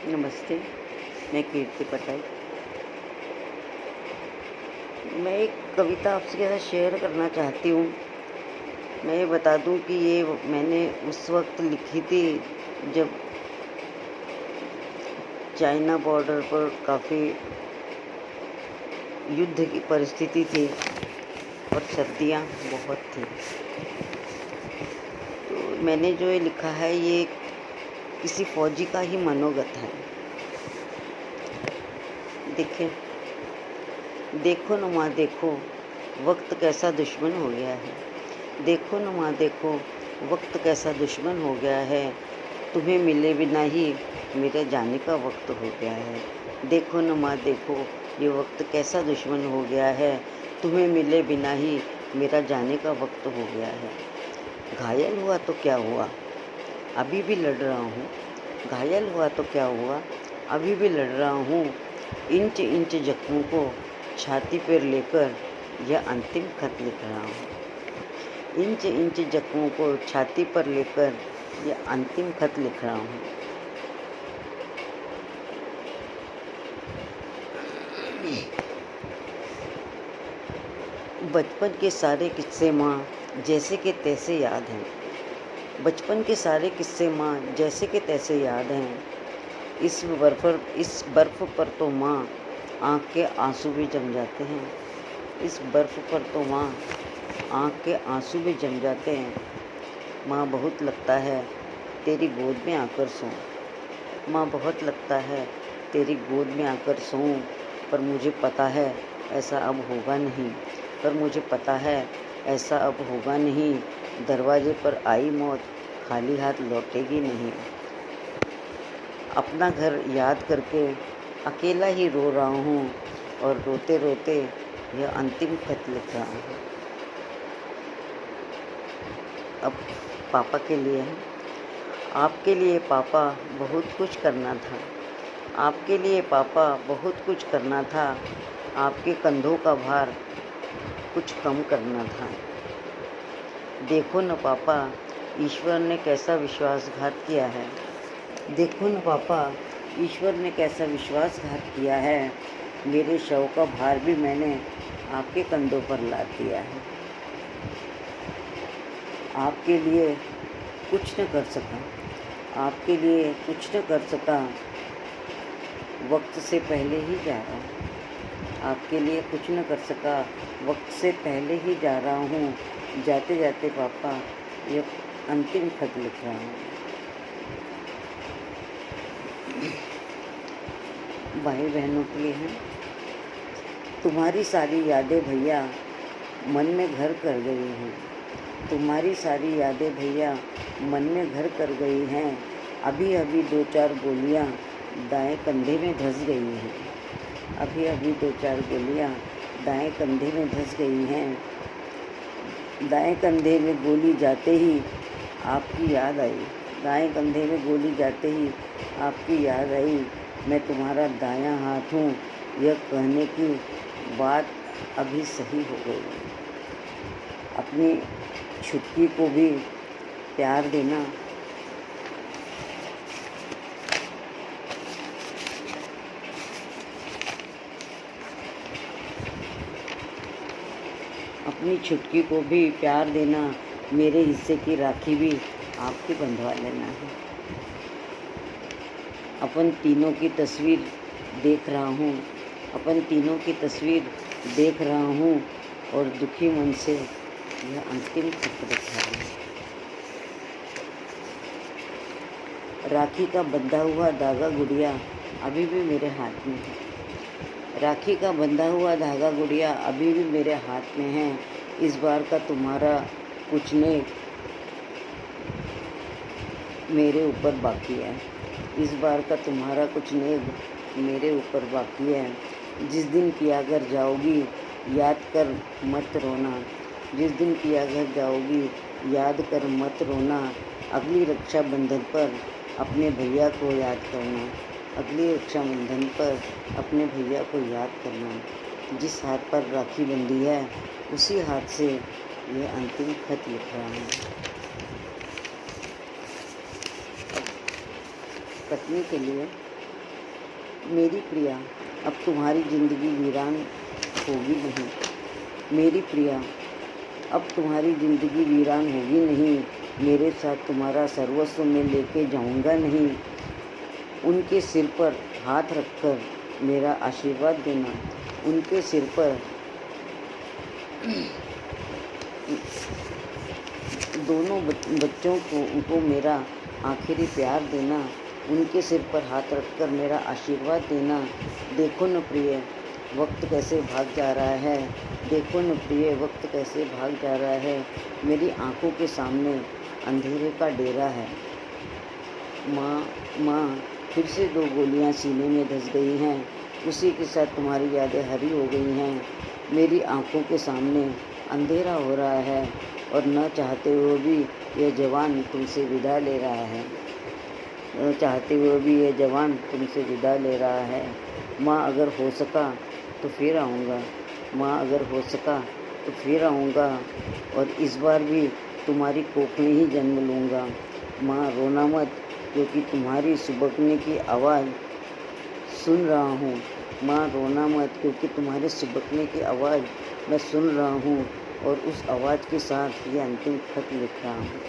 नमस्ते, मैं कीर्ति पटेल। मैं एक कविता आपके साथ शेयर करना चाहती हूँ। मैं ये बता दूँ कि ये मैंने उस वक़्त लिखी थी जब चाइना बॉर्डर पर काफ़ी युद्ध की परिस्थिति थी और सर्दियाँ बहुत थी। तो मैंने जो ये लिखा है ये किसी फ़ौजी का ही मनोगत है। देखिए, देखो न माँ देखो, वक्त कैसा दुश्मन हो गया है। देखो न माँ देखो, वक्त कैसा दुश्मन हो गया है। तुम्हें मिले बिना ही मेरे जाने का वक्त हो गया है। देखो न माँ देखो, ये वक्त कैसा दुश्मन हो गया है। तुम्हें मिले बिना ही मेरा जाने का वक्त हो गया है। घायल हुआ तो क्या हुआ, अभी भी लड़ रहा हूँ। घायल हुआ तो क्या हुआ, अभी भी लड़ रहा हूँ। इंच इंच जख्मों को छाती पर लेकर यह अंतिम खत लिख रहा हूँ। इंच इंच जख्मों को छाती पर लेकर यह अंतिम खत लिख रहा हूँ। बचपन के सारे किस्से माँ जैसे के तैसे याद हैं। बचपन के सारे किस्से माँ जैसे के तैसे याद हैं। इस बर्फ़ पर तो माँ आँख के आंसू भी जम जाते हैं। इस बर्फ़ पर तो माँ आँख के आंसू भी जम जाते हैं। माँ बहुत लगता है तेरी गोद में आकर सोऊं। माँ बहुत लगता है तेरी गोद में आकर सोऊं। पर मुझे पता है ऐसा अब होगा नहीं। पर मुझे पता है ऐसा अब होगा नहीं। दरवाजे पर आई मौत खाली हाथ लौटेगी नहीं। अपना घर याद करके अकेला ही रो रहा हूँ और रोते रोते यह अंतिम खत लिख रहा हूँ। अब पापा के लिए है। आपके लिए पापा बहुत कुछ करना था। आपके लिए पापा बहुत कुछ करना था। आपके कंधों का भार कुछ कम करना था। देखो न पापा, ईश्वर ने कैसा विश्वासघात किया है। देखो न पापा, ईश्वर ने कैसा विश्वासघात किया है। मेरे शव का भार भी मैंने आपके कंधों पर लाद दिया है। आपके लिए कुछ न कर सका, आपके लिए कुछ न कर सका, वक्त से पहले ही जा रहा हूँ। आपके लिए कुछ न कर सका, वक्त से पहले ही जा रहा हूँ। जाते जाते पापा ये अंतिम खत लिख रहा हूँ। भाई बहनों के लिए हैं। तुम्हारी सारी यादें भैया मन में घर कर गई हैं। तुम्हारी सारी यादें भैया मन में घर कर गई हैं। अभी अभी 2-4 गोलियां दाएं कंधे में धंस गई हैं। अभी अभी 2-4 गोलियां दाएं कंधे में धंस गई हैं। दाएं कंधे में गोली जाते ही आपकी याद आई। दाएं कंधे में गोली जाते ही आपकी याद आई। मैं तुम्हारा दायां हाथ हूँ, यह कहने की बात अभी सही हो गई। अपनी छुटकी को भी प्यार देना। अपनी छुटकी को भी प्यार देना। मेरे हिस्से की राखी भी आपके बंधवा लेना है। अपन तीनों की तस्वीर देख रहा हूँ। अपन तीनों की तस्वीर देख रहा हूँ और दुखी मन से यह अंतिम खत लिख रहा हूँ। राखी का बंधा हुआ धागा गुड़िया अभी भी मेरे हाथ में है। राखी का बंधा हुआ धागा गुड़िया अभी भी मेरे हाथ में है। इस बार का तुम्हारा कुछ नेक मेरे ऊपर बाकी है। इस बार का तुम्हारा कुछ नेक मेरे ऊपर बाकी है। जिस दिन किया घर जाओगी याद कर मत रोना। जिस दिन किया घर जाओगी याद कर मत रोना। अगली रक्षाबंधन पर अपने भैया को याद करना। अगली रक्षाबंधन पर अपने भैया को याद करना। जिस हाथ पर राखी बंधी है उसी हाथ से यह अंतिम खत लिख रहा हूँ। पत्नी के लिए मेरी प्रिया, अब तुम्हारी ज़िंदगी वीरान होगी नहीं। मेरी प्रिया, अब तुम्हारी ज़िंदगी वीरान होगी नहीं। मेरे साथ तुम्हारा सर्वस्व मैं लेके जाऊंगा नहीं। उनके सिर पर हाथ रखकर मेरा आशीर्वाद देना। उनके सिर पर दोनों बच्चों को उनको मेरा आखिरी प्यार देना। उनके सिर पर हाथ रखकर मेरा आशीर्वाद देना। देखो न प्रिय, वक्त कैसे भाग जा रहा है। देखो न प्रिय, वक्त कैसे भाग जा रहा है। मेरी आंखों के सामने अंधेरे का डेरा है। माँ, फिर से 2 गोलियाँ सीने में धंस गई हैं। उसी के साथ तुम्हारी यादें हरी हो गई हैं। मेरी आंखों के सामने अंधेरा हो रहा है और न चाहते हुए भी यह जवान तुमसे विदा ले रहा है। न चाहते हुए भी यह जवान तुमसे विदा ले रहा है। माँ, अगर हो सका तो फिर आऊँगा। माँ, अगर हो सका तो फिर आऊँगा और इस बार भी तुम्हारी कोख में ही जन्म लूँगा। माँ, रोना मत, क्योंकि तुम्हारी सुबकने की आवाज़ सुन रहा हूँ। माँ, रोना मत, क्योंकि तुम्हारे सुबकने की आवाज़ मैं सुन रहा हूँ और उस आवाज़ के साथ ये अंतिम खत लिख रहा हूँ।